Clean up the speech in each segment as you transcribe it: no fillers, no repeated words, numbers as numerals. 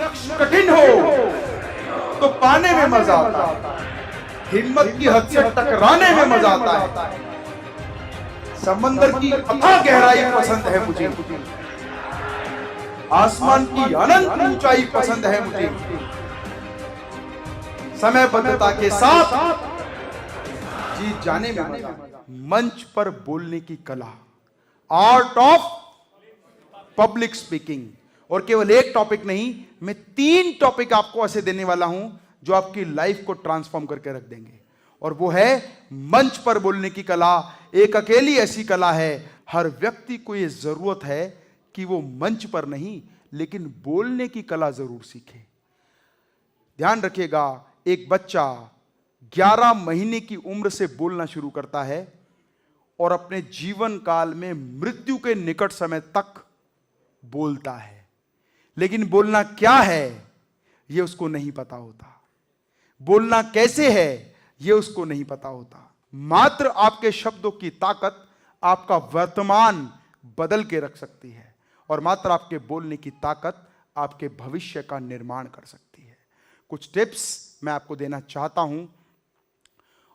लक्ष्य कठिन हो तो पाने में मजा आता है, हिम्मत की हद से टकराने में मजा आता है। समंदर की अथाह गहराई पसंद है मुझे, आसमान की अनंत ऊंचाई पसंद है मुझे। समयबद्धता के साथ जीत जाने में मजा। मंच पर बोलने की कला, आर्ट ऑफ पब्लिक स्पीकिंग। और केवल एक टॉपिक नहीं, मैं 3 टॉपिक आपको ऐसे देने वाला हूं जो आपकी लाइफ को ट्रांसफॉर्म करके रख देंगे। और वो है मंच पर बोलने की कला। एक अकेली ऐसी कला है, हर व्यक्ति को यह जरूरत है कि वो मंच पर नहीं लेकिन बोलने की कला जरूर सीखे। ध्यान रखिएगा, एक बच्चा 11 महीने की उम्र से बोलना शुरू करता है और अपने जीवन काल में मृत्यु के निकट समय तक बोलता है, लेकिन बोलना क्या है यह उसको नहीं पता होता। बोलना कैसे है यह उसको नहीं पता होता। मात्र आपके शब्दों की ताकत आपका वर्तमान बदल के रख सकती है और मात्र आपके बोलने की ताकत आपके भविष्य का निर्माण कर सकती है। कुछ टिप्स मैं आपको देना चाहता हूं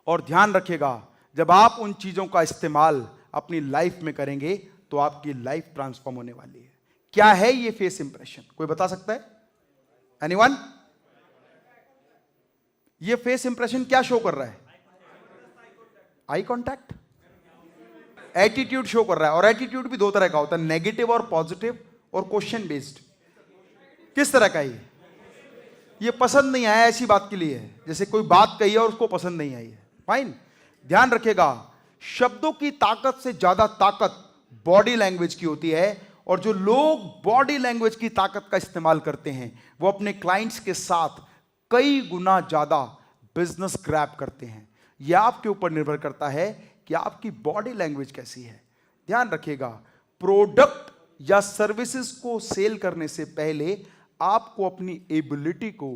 और ध्यान रखिएगा, जब आप उन चीजों का इस्तेमाल अपनी लाइफ में करेंगे तो आपकी लाइफ ट्रांसफॉर्म होने वाली है। क्या है ये फेस इंप्रेशन? कोई बता सकता है? एनीवन? ये फेस इंप्रेशन क्या शो कर रहा है? आई कांटेक्ट, एटीट्यूड शो कर रहा है। और एटीट्यूड भी 2 तरह का होता है, नेगेटिव और पॉजिटिव और क्वेश्चन बेस्ड। किस तरह का ये पसंद नहीं आया ऐसी बात के लिए है, जैसे कोई बात कही है और उसको पसंद नहीं आई है। फाइन। ध्यान रखिएगा, शब्दों की ताकत से ज्यादा ताकत बॉडी लैंग्वेज की होती है। और जो लोग बॉडी लैंग्वेज की ताकत का इस्तेमाल करते हैं वो अपने क्लाइंट्स के साथ कई गुना ज्यादा बिजनेस ग्रैब करते हैं। यह आपके ऊपर निर्भर करता है कि आपकी बॉडी लैंग्वेज कैसी है। ध्यान रखिएगा, प्रोडक्ट या सर्विसेज को सेल करने से पहले आपको अपनी एबिलिटी को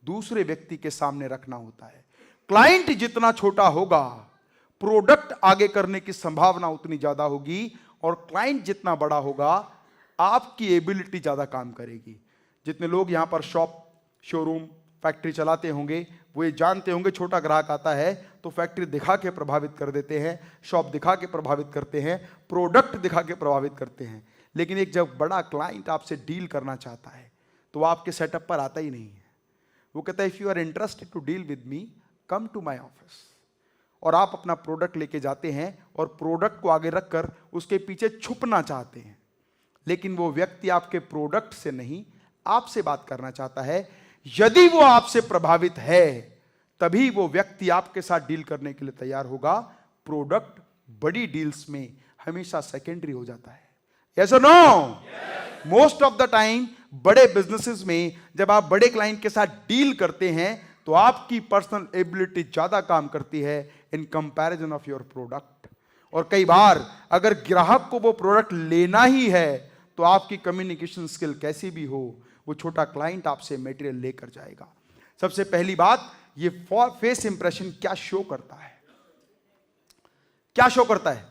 दूसरे व्यक्ति के सामने रखना होता है। क्लाइंट जितना छोटा होगा, प्रोडक्ट आगे करने की संभावना उतनी ज्यादा होगी, और क्लाइंट जितना बड़ा होगा आपकी एबिलिटी ज्यादा काम करेगी। जितने लोग यहां पर शॉप, शोरूम, फैक्ट्री चलाते होंगे वो ये जानते होंगे, छोटा ग्राहक आता है तो फैक्ट्री दिखा के प्रभावित कर देते हैं, शॉप दिखा के प्रभावित करते हैं, प्रोडक्ट दिखा के प्रभावित करते हैं। लेकिन एक जब बड़ा क्लाइंट आपसे डील करना चाहता है तो वो आपके सेटअप पर आता ही नहीं है। वो कहता है if you are interested to deal with me, come to my office. और आप अपना प्रोडक्ट लेके जाते हैं और प्रोडक्ट को आगे रखकर उसके पीछे छुपना चाहते हैं। लेकिन वो व्यक्ति आपके प्रोडक्ट से नहीं, आपसे बात करना चाहता है। यदि वो आपसे प्रभावित है तभी वो व्यक्ति आपके साथ डील करने के लिए तैयार होगा। प्रोडक्ट बड़ी डील्स में हमेशा सेकेंडरी हो जाता है। यस और no? Most of the time बड़े बिजनेसेस में जब आप बड़े क्लाइंट के साथ डील करते हैं तो आपकी पर्सनल एबिलिटी ज्यादा काम करती है in comparison of your product. और कई बार अगर ग्राहक को वो प्रोडक्ट लेना ही है तो आपकी कम्युनिकेशन स्किल कैसी भी हो, वो छोटा क्लाइंट आपसे मटेरियल लेकर जाएगा। सबसे पहली बात, ये फेस इंप्रेशन क्या शो करता है? क्या शो करता है?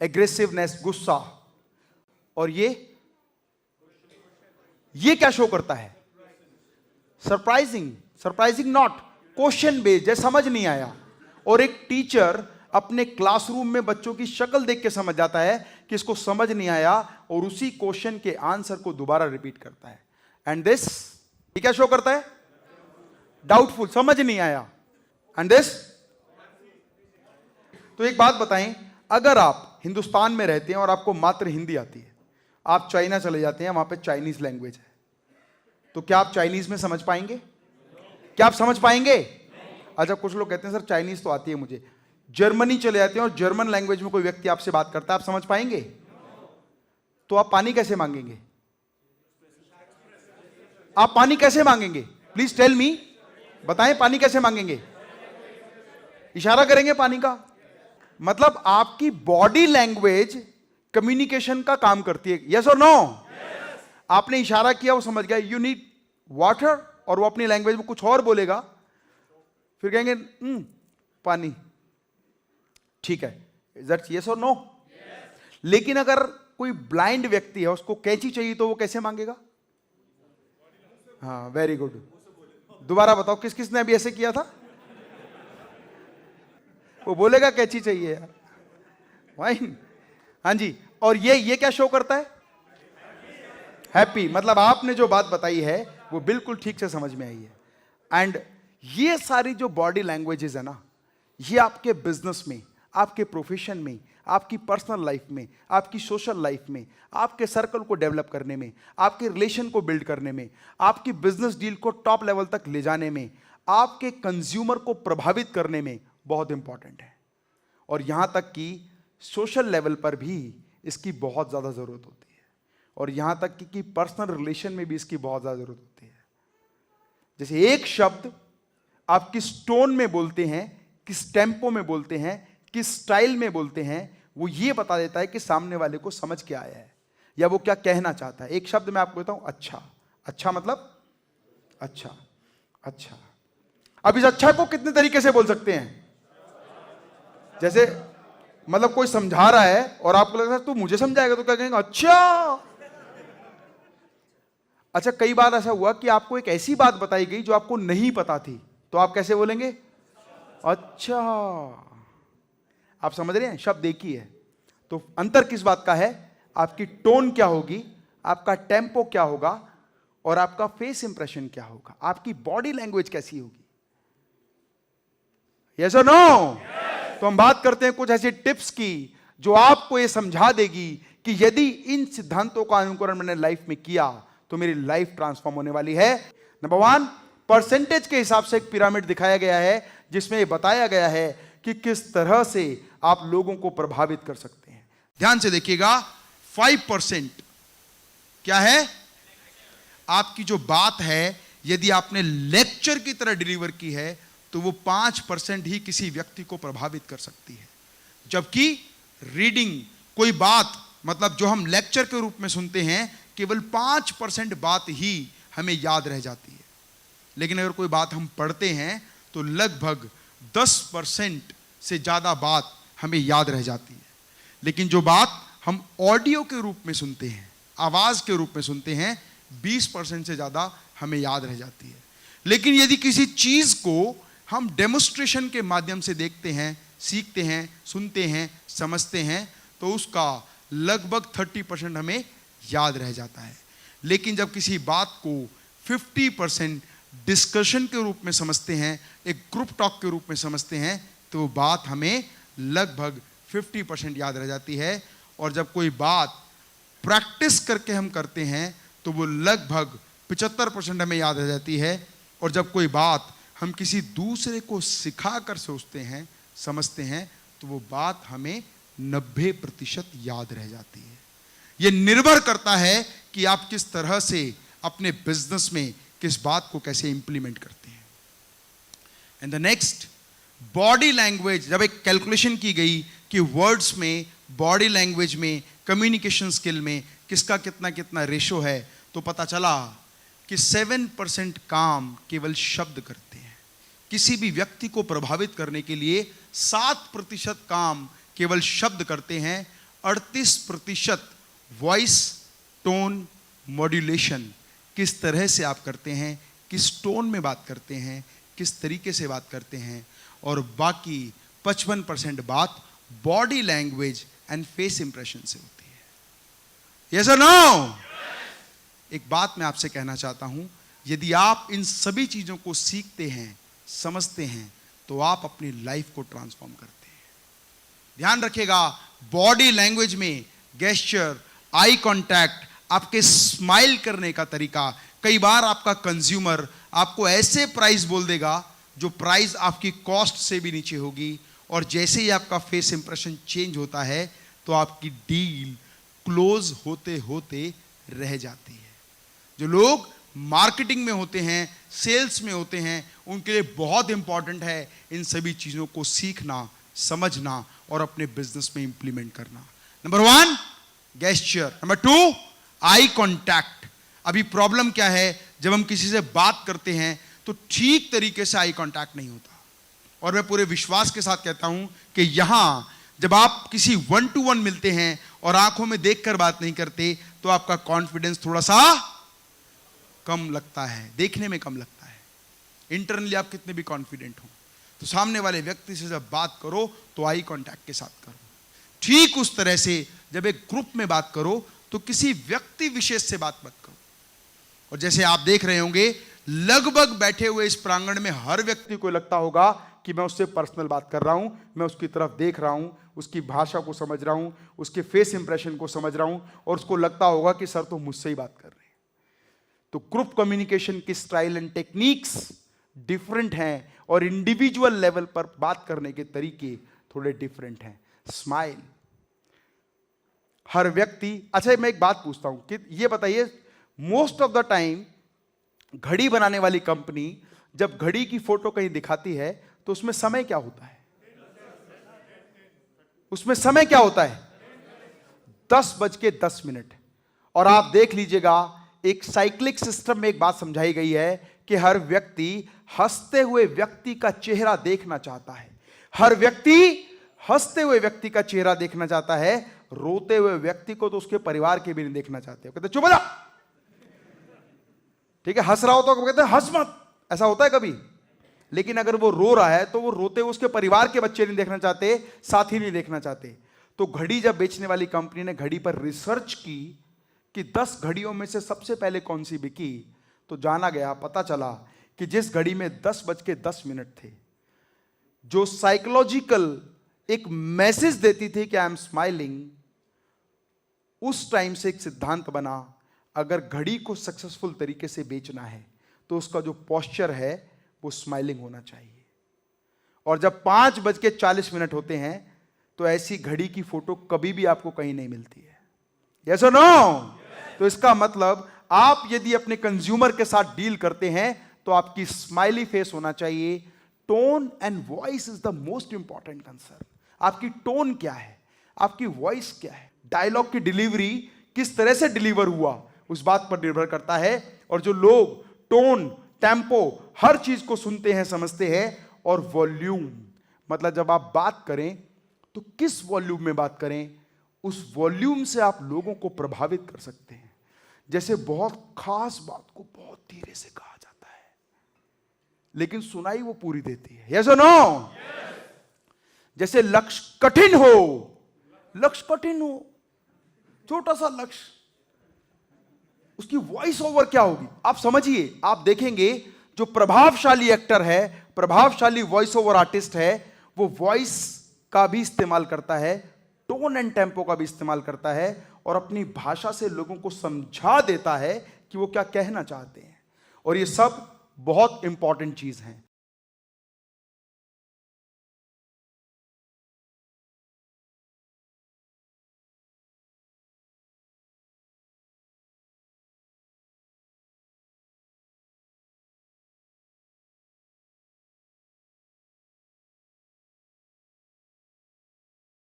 एग्रेसिवनेस, गुस्सा। और ये क्या शो करता है? Surprising, surprising not, question based, जैसे समझ नहीं आया। और एक टीचर अपने क्लासरूम में बच्चों की शक्ल देख के समझ जाता है कि इसको समझ नहीं आया और उसी क्वेश्चन के आंसर को दोबारा रिपीट करता है। एंड दिस, ये क्या शो करता है? डाउटफुल, समझ नहीं आया। एंड दिस, तो एक बात बताएं, अगर आप हिंदुस्तान में रहते हैं और आपको मात्र हिंदी आती है, आप चाइना चले जाते हैं, वहां पे चाइनीज लैंग्वेज है, तो क्या आप चाइनीज में समझ पाएंगे? क्या आप समझ पाएंगे? अच्छा, कुछ लोग कहते हैं सर चाइनीज तो आती है मुझे। जर्मनी चले जाते हैं और जर्मन लैंग्वेज में कोई व्यक्ति आपसे बात करता है, आप समझ पाएंगे? तो आप पानी कैसे मांगेंगे? आप पानी कैसे मांगेंगे? प्लीज टेल मी, बताएं, पानी कैसे मांगेंगे? इशारा करेंगे पानी का। मतलब आपकी बॉडी लैंग्वेज कम्युनिकेशन का काम करती है। यस और नो? आपने इशारा किया, वो समझ गया यू नीड वाटर, और वो अपनी लैंग्वेज में कुछ और बोलेगा, फिर कहेंगे पानी। ठीक है, दैट्स यस और नो? लेकिन अगर कोई ब्लाइंड व्यक्ति है, उसको कैंची चाहिए, तो वो कैसे मांगेगा? हाँ, वेरी गुड। दोबारा बताओ, किस किसने अभी ऐसे किया था? वो बोलेगा कैची चाहिए यार, वाइन। हाँ जी, और ये क्या शो करता है? हैप्पी। मतलब आपने जो बात बताई है वो बिल्कुल ठीक से समझ में आई है। एंड ये सारी जो बॉडी लैंग्वेजेस है ना, ये आपके बिजनेस में, आपके प्रोफेशन में, आपकी पर्सनल लाइफ में, आपकी सोशल लाइफ में, आपके सर्कल को डेवलप करने में, आपके रिलेशन को बिल्ड करने में, आपकी बिजनेस डील को टॉप लेवल तक ले जाने में, आपके कंज्यूमर को प्रभावित करने में बहुत इंपॉर्टेंट है। और यहां तक कि सोशल लेवल पर भी इसकी बहुत ज़्यादा ज़रूरत होती है, और यहां तक कि पर्सनल रिलेशन में भी इसकी बहुत ज़्यादा ज़रूरत होती है। जैसे एक शब्द आप किस टोन में बोलते हैं, किस टेम्पो में बोलते हैं, किस स्टाइल में बोलते हैं, वो ये बता देता है कि सामने वाले को समझ क्या आया है या वो क्या कहना चाहता है। एक शब्द मैं आपको बताऊं, अच्छा। अच्छा मतलब अच्छा, अच्छा। अब इस अच्छा को कितने तरीके से बोल सकते हैं? जैसे मतलब कोई समझा रहा है और आपको लगता है तू मुझे समझाएगा, तो क्या कहेंगे? अच्छा। अच्छा, कई बार ऐसा हुआ कि आपको एक ऐसी बात बताई गई जो आपको नहीं पता थी, तो आप कैसे बोलेंगे? अच्छा। आप समझ रहे हैं? शब्द एक ही है, तो अंतर किस बात का है? आपकी टोन क्या होगी, आपका टेम्पो क्या होगा, और आपका फेस इंप्रेशन क्या होगा, आपकी बॉडी लैंग्वेज कैसी होगी। यस और नो? तो हम बात करते हैं कुछ ऐसी टिप्स की जो आपको यह समझा देगी कि यदि इन सिद्धांतों का अनुकरण मैंने लाइफ में किया तो मेरी लाइफ ट्रांसफॉर्म होने वाली है। नंबर 1, परसेंटेज के हिसाब से एक पिरामिड दिखाया गया है जिसमें यह बताया गया है कि किस तरह से आप लोगों को प्रभावित कर सकते हैं। ध्यान से देखिएगा, 5% क्या है? आपकी जो बात है, यदि आपने लेक्चर की तरह डिलीवर की है तो वो 5% ही किसी व्यक्ति को प्रभावित कर सकती है। जबकि रीडिंग, कोई बात, मतलब जो हम लेक्चर के रूप में सुनते हैं, केवल 5% बात ही हमें याद रह जाती है। लेकिन अगर कोई बात हम पढ़ते हैं तो लगभग 10% से ज़्यादा बात हमें याद रह जाती है। लेकिन जो बात हम ऑडियो के रूप में सुनते हैं, आवाज़ के रूप में सुनते हैं, 20% से ज़्यादा हमें याद रह जाती है। लेकिन यदि किसी चीज़ को हम डेमोन्स्ट्रेशन के माध्यम से देखते हैं, सीखते हैं, सुनते हैं, समझते हैं, तो उसका लगभग 30% हमें याद रह जाता है। लेकिन जब किसी बात को 50% डिस्कशन के रूप में समझते हैं, एक ग्रुप टॉक के रूप में समझते हैं, तो वो बात हमें लगभग 50% याद रह जाती है। और जब कोई बात प्रैक्टिस करके हम करते हैं तो वो लगभग 75% हमें याद रह जाती है। और जब कोई बात हम किसी दूसरे को सिखा कर सोचते हैं, समझते हैं, तो वो बात हमें 90% याद रह जाती है। ये निर्भर करता है कि आप किस तरह से अपने बिजनेस में किस बात को कैसे इंप्लीमेंट करते हैं। And the next, body language. जब एक कैलकुलेशन की गई कि वर्ड्स में, बॉडी लैंग्वेज में, कम्युनिकेशन स्किल में किसका कितना कितना रेशो है, तो पता चला कि 7% काम केवल शब्द करते हैं। किसी भी व्यक्ति को प्रभावित करने के लिए 7% काम केवल शब्द करते हैं। 38% वॉइस टोन मॉड्यूलेशन, किस तरह से आप करते हैं, किस टोन में बात करते हैं, किस तरीके से बात करते हैं। और बाकी 55% बात body language and face impression से होती है। यस और नो? एक बात मैं आपसे कहना चाहता हूं, यदि आप इन सभी चीजों को सीखते हैं, समझते हैं, तो आप अपनी लाइफ को ट्रांसफॉर्म करते हैं। ध्यान रखिएगा, बॉडी लैंग्वेज में गेस्चर, आई कांटेक्ट, आपके स्माइल करने का तरीका। कई बार आपका कंज्यूमर आपको ऐसे प्राइस बोल देगा जो प्राइस आपकी कॉस्ट से भी नीचे होगी, और जैसे ही आपका फेस इंप्रेशन चेंज होता है तो आपकी डील क्लोज होते होते रह जाती है। जो लोग मार्केटिंग में होते हैं, सेल्स में होते हैं, उनके लिए बहुत इंपॉर्टेंट है इन सभी चीज़ों को सीखना, समझना और अपने बिजनेस में इंप्लीमेंट करना। Number 1 gesture, number 2 eye contact. अभी प्रॉब्लम क्या है, जब हम किसी से बात करते हैं तो ठीक तरीके से आई कांटेक्ट नहीं होता। और मैं पूरे विश्वास के साथ कहता हूं कि यहां जब आप किसी 1-to-1 मिलते हैं और आंखों में देखकर बात नहीं करते, तो आपका कॉन्फिडेंस थोड़ा सा कम लगता है, देखने में कम लगता है। इंटरनली आप कितने भी कॉन्फिडेंट हो, तो सामने वाले व्यक्ति से जब बात करो तो आई कांटेक्ट के साथ करो। ठीक उस तरह से जब एक ग्रुप में बात करो तो किसी व्यक्ति विशेष से बात मत करो। और जैसे आप देख रहे होंगे, लगभग बैठे हुए इस प्रांगण में हर व्यक्ति को लगता होगा कि मैं उससे पर्सनल बात कर रहा हूं, मैं उसकी तरफ देख रहा हूं, उसकी भाषा को समझ रहा हूं, उसके फेस इंप्रेशन को समझ रहा हूं, और उसको लगता होगा कि सर तो मुझसे ही बात कर रहे हैं। तो ग्रुप कम्युनिकेशन की स्टाइल एंड टेक्निक्स डिफरेंट हैं और इंडिविजुअल लेवल पर बात करने के तरीके थोड़े डिफरेंट हैं। स्माइल, हर व्यक्ति। अच्छा, मैं एक बात पूछता हूं कि ये बताइए, मोस्ट ऑफ द टाइम घड़ी बनाने वाली कंपनी जब घड़ी की फोटो कहीं दिखाती है तो उसमें समय क्या होता है? उसमें समय क्या होता है? 10:10। और आप देख लीजिएगा, एक साइक्लिक सिस्टम में एक बात समझाई गई है कि हर व्यक्ति हंसते हुए व्यक्ति का चेहरा देखना चाहता है। हर व्यक्ति हंसते हुए व्यक्ति का चेहरा देखना चाहता है, रोते हुए व्यक्ति को तो उसके परिवार के भी नहीं देखना चाहते। कहते चुप हो जा, ठीक है, हंस रहा हो तो कहते हैं हंस मत, ऐसा होता है कभी। लेकिन अगर वो रो रहा है तो वो रोते हुए उसके परिवार के बच्चे नहीं देखना चाहते, साथी नहीं देखना चाहते। तो घड़ी जब बेचने वाली कंपनी ने घड़ी पर रिसर्च की कि 10 घड़ियों में से सबसे पहले कौन सी बिकी, तो जाना गया, पता चला कि जिस घड़ी में 10:10 थे, जो साइकोलॉजिकल एक मैसेज देती थी कि आई एम स्माइलिंग, उस टाइम से एक सिद्धांत बना, अगर घड़ी को सक्सेसफुल तरीके से बेचना है तो उसका जो पोस्चर है वो स्माइलिंग होना चाहिए। और जब 5:40 होते हैं तो ऐसी घड़ी की फोटो कभी भी आपको कहीं नहीं मिलती है। यस और नो? तो इसका मतलब आप यदि अपने कंज्यूमर के साथ डील करते हैं तो आपकी स्माइली फेस होना चाहिए। Tone and voice is the most important concern. आपकी टोन क्या है, आपकी वॉइस क्या है, डायलॉग की डिलीवरी किस तरह से डिलीवर हुआ, उस बात पर निर्भर करता है। और जो लोग टोन, टेम्पो, हर चीज को सुनते हैं, समझते हैं, और वॉल्यूम, मतलब जब आप बात करें तो किस वॉल्यूम में बात करें, उस वॉल्यूम से आप लोगों को प्रभावित कर सकते हैं। जैसे बहुत खास बात को बहुत धीरे से कहा जाता है लेकिन सुनाई वो पूरी देती है। यस और नो? जैसे लक्ष्य कठिन हो, छोटा सा लक्ष्य, उसकी वॉइस ओवर क्या होगी आप समझिए। आप देखेंगे जो प्रभावशाली एक्टर है, प्रभावशाली वॉइस ओवर आर्टिस्ट है, वो वॉइस का भी इस्तेमाल करता है, टोन एंड टेम्पो का भी इस्तेमाल करता है, और अपनी भाषा से लोगों को समझा देता है कि वो क्या कहना चाहते हैं। और ये सब बहुत इंपॉर्टेंट चीज है।